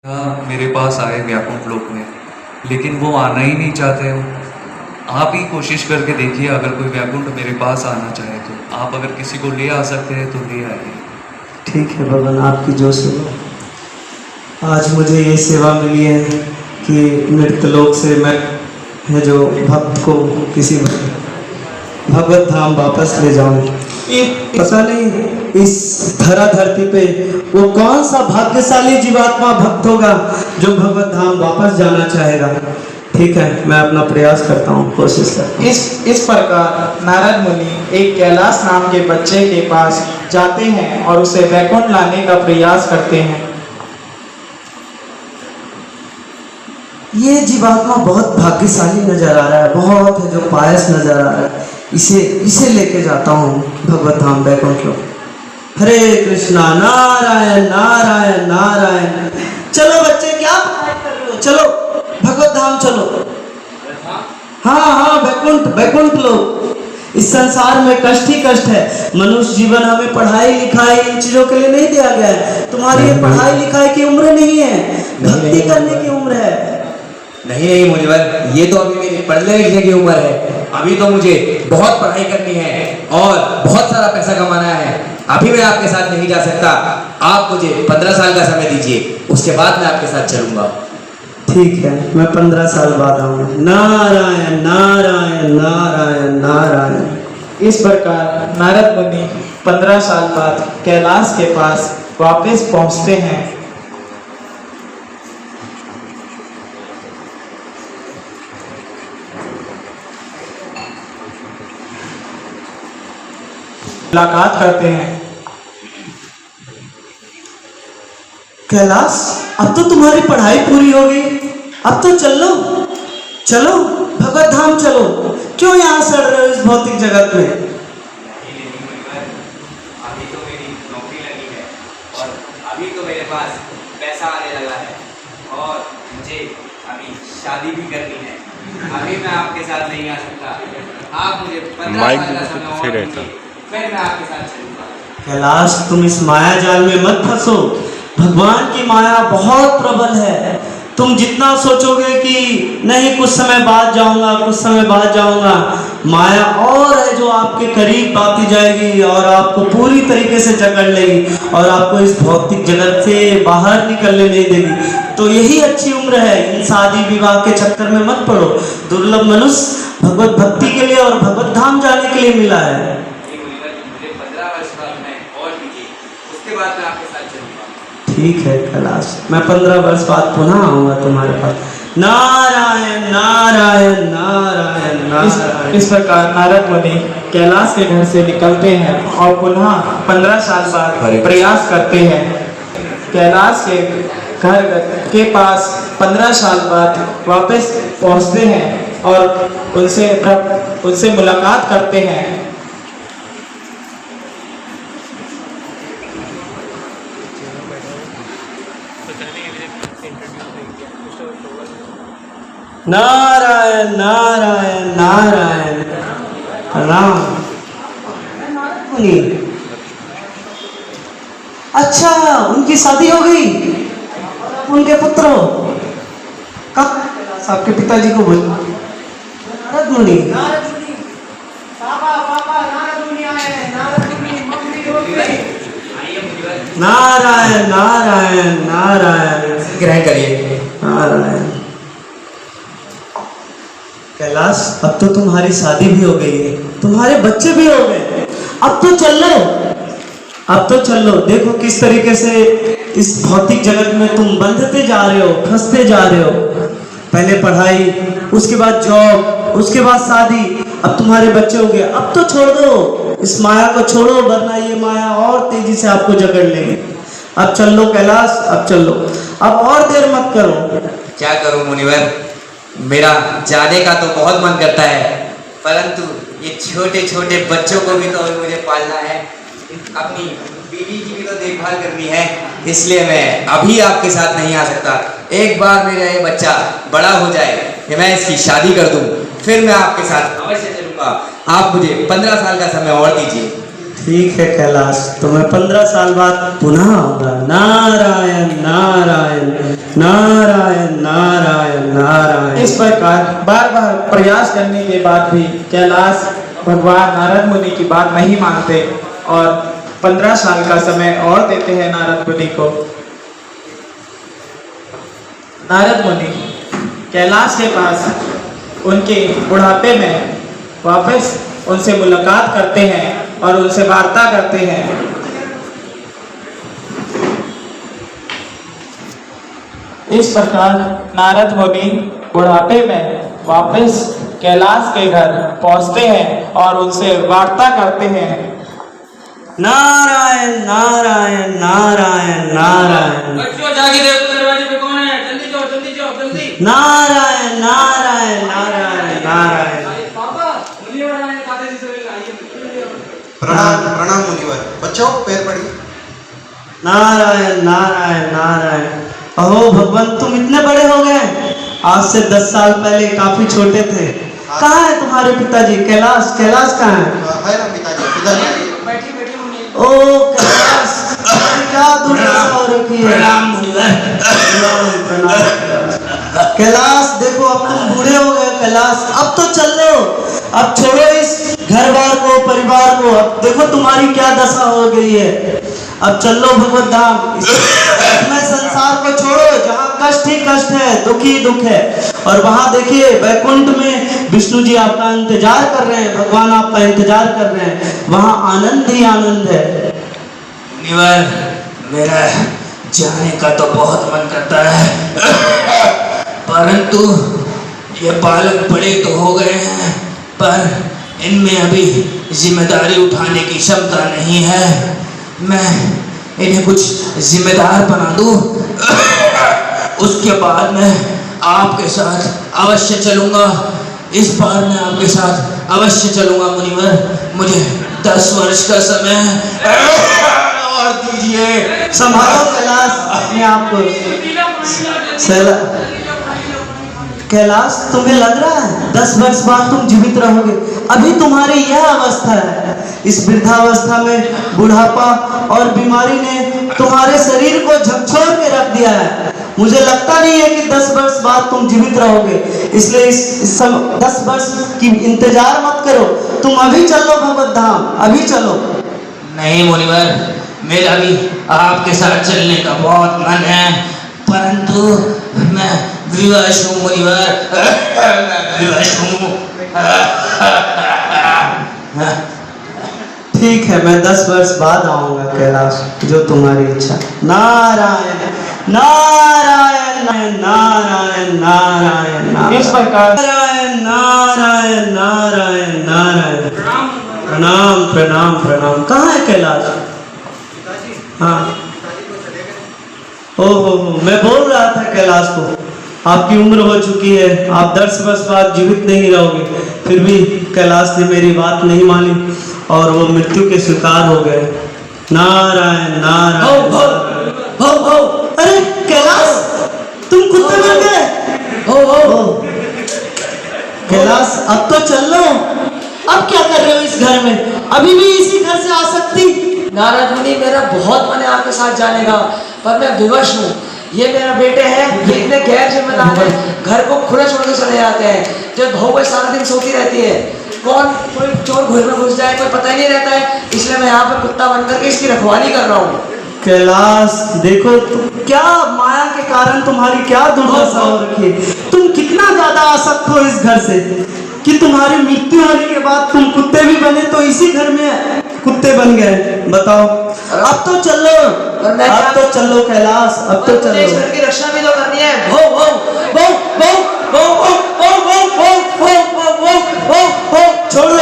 हाँ, मेरे पास आए व्याकुंठ लोक में, लेकिन वो आना ही नहीं चाहते हो। आप ही कोशिश करके देखिए, अगर कोई व्याकुंठ मेरे पास आना चाहे तो आप अगर किसी को ले आ सकते हैं तो ले आइए। ठीक है भगवान, आपकी जो सेवा। आज मुझे ये सेवा मिली है कि मृतलोक से मैं है जो भक्त को किसी भगवत धाम वापस ले जाऊं। पता नहीं इस धरा धरती पे वो कौन सा भाग्यशाली जीवात्मा भक्त होगा जो भगवत धाम वापस जाना चाहेगा। ठीक है, मैं अपना प्रयास करता हूँ, कोशिश करता हूँ। इस प्रकार नारद मुनि एक कैलाश नाम के बच्चे के पास जाते हैं और उसे वैकुंठ लाने का प्रयास करते हैं। ये जीवात्मा बहुत भाग्यशाली नजर आ रहा है, बहुत है जो पायस नजर आ रहा है। इसे लेके जाता हूँ भगवत धाम वैकुंठ लोक। हरे कृष्णा, नारायण नारायण नारायण। चलो बच्चे, क्या पढ़ाई कर रहे हो? चलो भगवत धाम चलो। हाँ, वैकुंठ लोक। इस संसार में कष्ट ही कष्ट है। मनुष्य जीवन हमें पढ़ाई लिखाई इन चीजों के लिए नहीं दिया गया है। तुम्हारी ये पढ़ाई लिखाई की उम्र नहीं है, भक्ति करने की उम्र है। नहीं मुनिवर, ये तो अभी मेरी पढ़ने लिखने की उम्र है। अभी तो मुझे बहुत पढ़ाई करनी है और बहुत सारा पैसा कमाना है। अभी मैं आपके साथ नहीं जा सकता। आप मुझे 15 साल का समय दीजिए, उसके बाद मैं आपके साथ चलूंगा। ठीक है, मैं 15 साल बाद आऊंगा। नारायण नारायण नारायण नारायण। इस प्रकार नारद मुनि 15 साल बाद कैलाश के पास वापस पहुंचते हैं। मुलाकात करते हैं। कैलाश, अब तो तुम्हारी पढ़ाई पूरी हो गई, अब तो चलो भगवत धाम चलो। क्यों यहाँ सड़ रहे हो इस भौतिक जगत में? अभी तो मेरी नौकरी लगी है और अभी तो मेरे पास पैसा आने लगा है और मुझे अभी शादी भी करनी है। अभी मैं आपके साथ नहीं आ सकता। आप मुझे 15 साल का समय और दीजिए, फिर मैं आपके साथ चलूंगा। कैलाश, तुम इस माया जाल में मत फंसो। भगवान की माया बहुत प्रबल है। तुम जितना सोचोगे कि नहीं कुछ समय बाद जाऊंगा, माया और है जो आपके करीब आती जाएगी और आपको पूरी तरीके से जकड़ लेगी और आपको इस भौतिक जगत से बाहर निकलने नहीं देगी। तो यही अच्छी उम्र है, इन शादी विवाह के चक्कर में मत पड़ो। दुर्लभ मनुष्य भगवत भक्ति के लिए और भगवत धाम जाने के लिए मिला है। मुझे 15 वर्ष का समय और दीजिए, उसके बाद मैं आपके साथ चलूंगा। ठीक है कैलाश, मैं 15 वर्ष बाद पुनः आऊंगा तुम्हारे पास। नारायण नारायण नारायण नारायण। इस प्रकार नारद मुनि कैलाश के घर से निकलते हैं और पुनः 15 साल बाद प्रयास करते हैं। कैलाश के घर के पास 15 साल बाद वापस पहुंचते हैं और उनसे मुलाकात करते हैं। नारायण नारायण नारायण। राम मुनि, अच्छा उनकी शादी हो गई, उनके पुत्र हो? कब? आपके पिताजी को बोल। नारद मुनि, नारायण नारायण नारायण। ग्रहण करिए। नारायण। कैलाश, अब तो तुम्हारी शादी भी हो गई है, तुम्हारे बच्चे भी हो गए। अब तो चल लो। देखो किस तरीके से इस भौतिक जगत में तुम बंधते जा रहे हो, फंसते जा रहे हो। पहले पढ़ाई, उसके बाद जॉब, उसके बाद शादी, अब तुम्हारे बच्चे हो गए। अब तो छोड़ दो, इस माया को छोड़ो, वरना ये माया और तेजी से आपको जकड़ लेगी। अब चल लो कैलाश, अब चल लो, अब और देर मत करो। क्या करूं मुनिवर, मेरा जाने का तो बहुत मन करता है, परंतु ये छोटे छोटे बच्चों को भी तो अभी मुझे पालना है, अपनी बीवी की भी तो देखभाल करनी है, इसलिए मैं अभी आपके साथ नहीं आ सकता। एक बार मेरा ये बच्चा बड़ा हो जाए कि मैं इसकी शादी कर दूं, फिर मैं आपके साथ अवश्य चलूंगा। आप मुझे 15 साल का समय और दीजिए। ठीक है कैलाश, तो मैं 15 साल बाद पुनः आऊंगा। नारायण नारायण। नारायण नारायण नारायण। इस प्रकार बार बार प्रयास करने के बाद भी कैलाश भगवान नारद मुनि की बात नहीं मानते और 15 साल का समय और देते हैं नारद मुनि को। नारद मुनि कैलाश के पास उनके बुढ़ापे में वापस उनसे मुलाकात करते हैं और उनसे वार्ता करते हैं। इस प्रकार नारद मुनि बुढ़ापे में वापस कैलाश के घर पहुंचते हैं और उनसे वार्ता करते हैं। नारायण नारायण नारायण नारायण। बच्चों जाके देखो दरवाजे पे कौन है, जल्दी जाओ जल्दी जाओ जल्दी। नारायण नारायण नारायण नारायण। पापा मुनिवर आए खाते जी से आइए। प्रणाम प्रणाम मुनिवर। बच्चों पैर पड़िए। नारायण नारायण नारायण। अहो भगवान, तुम इतने बड़े हो गए, आज से 10 साल पहले काफी छोटे थे। कहाँ है तुम्हारे पिताजी? कैलाश कैलाश कहाँ है? है ना पिताजी, पिताजी बैठी बैठी मुनि। ओ कैलाश, क्या दुर्दशा हो रखी है। प्रणाम कैलाश, देखो अब तुम बूढ़े हो गए कैलाश, अब तो चल लो, अब छोड़ो इस घर बार को, परिवार को। अब देखो तुम्हारी क्या दशा हो गई है, अब चल लो भगवत धाम। इसमें संसार को छोड़ो, जहाँ कष्ट ही कष्ट है, दुख ही दुख है। और वहाँ देखिए बैकुंठ में विष्णु जी आपका इंतजार कर रहे हैं, भगवान आपका इंतजार कर रहे हैं, वहाँ आनंद ही आनंद है। मुनिवर, मेरा जाने का तो बहुत मन करता है, परंतु ये बालक बड़े तो हो गए हैं, पर इनमें अभी जिम्मेदारी उठाने की क्षमता नहीं है। मैं इन्हें कुछ जिम्मेदार बना दूं, उसके बाद मैं आपके साथ अवश्य चलूंगा। इस बार मैं आपके साथ अवश्य चलूंगा मुनिवर। मुझे 10 वर्ष का समय और दीजिए। संभालो कैलाश अपने आप को। कैलाश, तुम्हें लग रहा है 10 वर्ष बाद तुम जीवित रहोगे? अभी तुम्हारी यह अवस्था है, इस वृद्धावस्था में बुढ़ापा और बीमारी ने तुम्हारे शरीर को झकझोर के रख दिया है। मुझे लगता नहीं है कि 10 वर्ष बाद तुम जीवित रहोगे, इसलिए इस 10 वर्ष की इंतजार मत करो, तुम अभी चलो भगवत धाम, अभी चलो। नहीं मुनिवर, मेरा भी आपके साथ चलने का बहुत मन है, परंतु मैं विवश हूँ मुनिवर, मैं विवश हूँ। ठीक है, मैं 10 वर्ष बाद आऊंगा कैलाश, जो तुम्हारी इच्छा। नारायण नारायण नारायण नारायण नारायण। इस प्रकार नारायण नारायण नारायण नारायण। प्रणाम प्रणाम प्रणाम। कहाँ है कैलाश? हाँ, हो, मैं बोल रहा था कैलाश को, आपकी उम्र हो चुकी है, आप 10 वर्ष बाद जीवित नहीं रहोगे। फिर भी कैलाश ने मेरी बात नहीं मानी और वो मृत्यु के शिकार हो गए। नारायण नारायण। हो अरे कैलाश, तुम कुत्ते बन गए? कैलाश, अब तो चल लो, अब क्या कर रहे हो इस घर में? अभी भी इसी घर से आ सकती? नारद मुनि, मेरा बहुत मन है आपके साथ जाने का, पर मैं विवश हूँ। ये मेरा बेटे है, ये इतने गैर जिम्मेदार है, घर को खुले छोड़ के चले जाते हैं, जो बहू भाई सारा दिन सोती रहती है, कौन कोई चोर घर में घुस जाए कोई पता ही नहीं रहता है, इसलिए मैं यहाँ पे कुत्ता बनकर के इसकी रखवाली कर रहा हूँ। कैलाश, देखो क्या माया के कारण तुम्हारी क्या दुर्दशा हो रखी है। तुम कितना ज्यादा आसक्त हो इस घर से कि तुम्हारी मृत्यु होने के बाद तुम कुत्ते भी बने तो इसी घर में कुत्ते बन गए। बताओ, अब तो चलो, अब तो चलो कैलाश, अब तो चलो। इस घर की रक्षा भी तो करनी है। भो भो भो भो भो भो भो भो भो भो भो भो भो। छोड़ दो,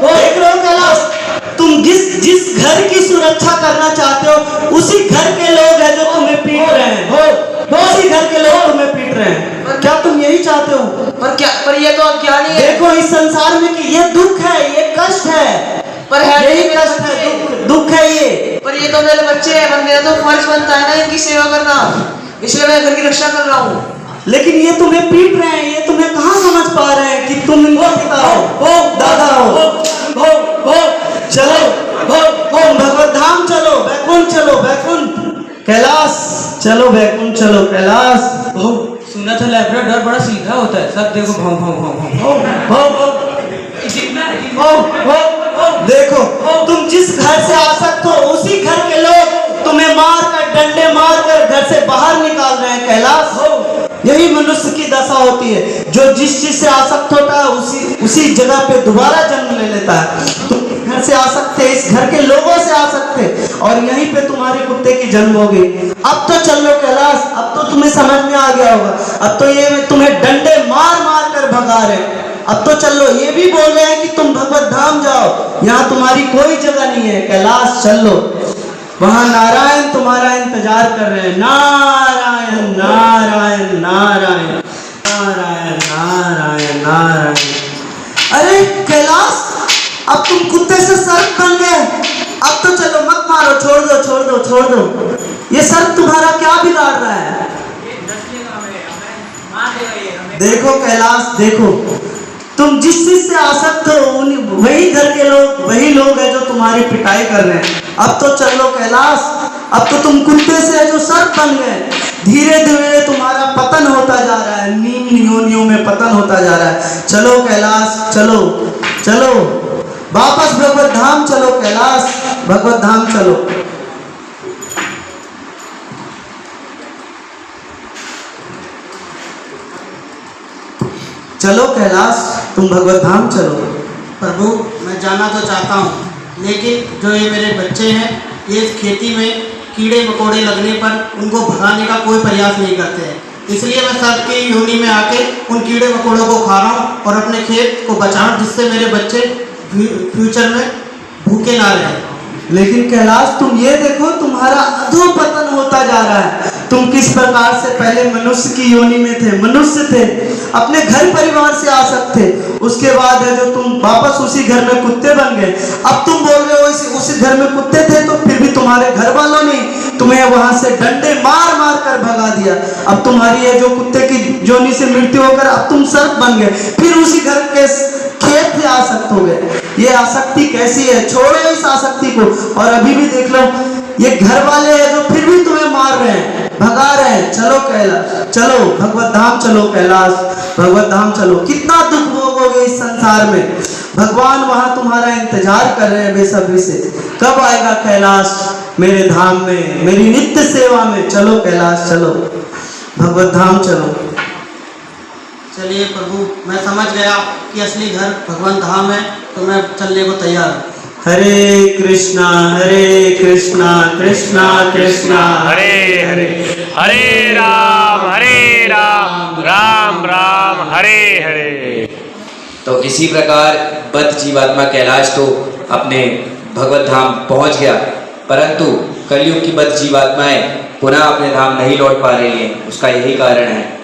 देख रहे हो कैलाश, तुम जिस घर की सुरक्षा करना चाहते हो उसी घर के लोग हैं जो तुम्हें पीट रहे हैं, उसी घर के लोग तुम्हें पीट रहे हैं। क्या तुम यही चाहते हो? पर ये तो अज्ञानी है। देखो इस संसार में कि ये दुख है, ये कष्ट है, पर है यही कष्ट है, दुख है ये। पर ये तो मेरे बच्चे हैं, पर मेरा तो फर्ज बनता है ना इनकी सेवा करना, इसलिए मैं घर की रक्षा कर रहा हूँ। लेकिन ये तुम्हें पीट रहे हैं, ये तुम्हें कहाँ समझ पा रहे हैं कि तुम इनका पिता हो, दादा हो। चलो भगवत धाम चलो, बैकुंठ चलो, बैकुंठ। कैलाश, चलो वैकुंठ चलो कैलाश। बहू सुना था लैब्राडोर बड़ा सीधा होता है, सब देखो भाव भाव भाव भाव देखो तुम जिस घर से आसक्त हो उसी घर के लोग तुम्हें मार कर डंडे मार कर घर से बाहर निकाल रहे हैं कैलाश। यही मनुष्य की दशा होती है, जो जिस चीज से आसक्त होता है उसी जगह पे दोबारा जन्म ले लेता है। तुम घर से आसक्त थे, इस घर के लोगों से आसक्त थे और यहीं पे तुम्हारे कुत्ते की जन्म हो गई। अब तो चल लो कैलाश, अब तो तुम्हें समझ में आ गया होगा। अब तो ये तुम्हें डंडे मार मार कर भगा रहे। अब तो चलो, ये भी बोल रहे हैं कि तुम भगवत धाम जाओ, यहाँ तुम्हारी कोई जगह नहीं है कैलाश। चल लो, वहां नारायण तुम्हारा इंतजार कर रहे हैं। नारायण नारायण नारायण नारायण नारायण नारायण। अरे कैलाश, अब तुम कुत्ते से सर्प बन गए। अब तो चलो, मत मारो, छोड़ दो छोड़ दो छोड़ दो। ये सर्प तुम्हारा क्या बिगाड़ रहा है? देखो कैलाश, देखो तुम जिस चीज से आसक्त हो वही घर के लोग, वही लोग हैं जो तुम्हारी पिटाई कर रहे हैं। अब तो चलो कैलाश, अब तो तुम कुत्ते से जो सर्प बन गए। धीरे धीरे तुम्हारा पतन होता जा रहा है, नीम योनियों में पतन होता जा रहा है। चलो कैलाश, चलो चलो, वापस भगवत धाम चलो कैलाश, भगवत धाम चलो। चलो कैलाश, तुम भगवत धाम चलो। प्रभु मैं जाना तो चाहता हूँ, लेकिन जो ये मेरे बच्चे हैं ये इस खेती में कीड़े मकोड़े लगने पर उनको भगाने का कोई प्रयास नहीं करते हैं। इसलिए मैं सर्प की योनि में आके उन कीड़े मकोड़ों को खा रहा हूँ और अपने खेत को बचा रहा हूँ, जिससे मेरे बच्चे फ्यूचर में भूखे ना रहें। लेकिन कैलाश, तुम ये देखो तुम्हारा अधोपतन होता जा रहा है। तुम किस प्रकार से पहले मनुष्य की योनि में थे, मनुष्य थे, अपने घर परिवार से आसक्त थे। उसके बाद है जो तुम वापस उसी घर में कुत्ते बन गए। अब तुम बोल रहे हो उसी घर में कुत्ते थे, तो फिर भी तुम्हारे घर वालों ने तुम्हें वहां से डंडे मार मार कर भगा दिया। अब तुम्हारी है जो कुत्ते की योनि से मृत्यु होकर अब तुम सर्प बन गए, फिर उसी घर के खेत से आसक्त हो गए। ये आसक्ति कैसी है? छोड़ो इस आसक्ति को। और अभी भी देख लो, ये घर वाले हैं जो फिर भी तुम्हें मार रहे हैं, भगा रहे हैं। चलो कैलाश, चलो भगवत धाम चलो कैलाश, भगवत धाम चलो। कितना दुख भोगोगे इस संसार में, भगवान वहां तुम्हारा इंतजार कर रहे हैं बेसब्री से। कब आएगा कैलाश मेरे धाम में, मेरी नित्य सेवा में? चलो कैलाश, चलो भगवत धाम चलो। चलिए प्रभु, मैं समझ गया कि असली घर भगवान धाम है, तो मैं चलने को तैयार हूँ। हरे कृष्णा कृष्णा कृष्णा हरे हरे, हरे राम राम राम हरे हरे। तो इसी प्रकार बद्ध जीवात्मा कैलाश तो अपने भगवत धाम पहुंच गया, परंतु कलयुग की बद्ध जीवात्माएं पुनः अपने धाम नहीं लौट पा रही हैं। उसका यही कारण है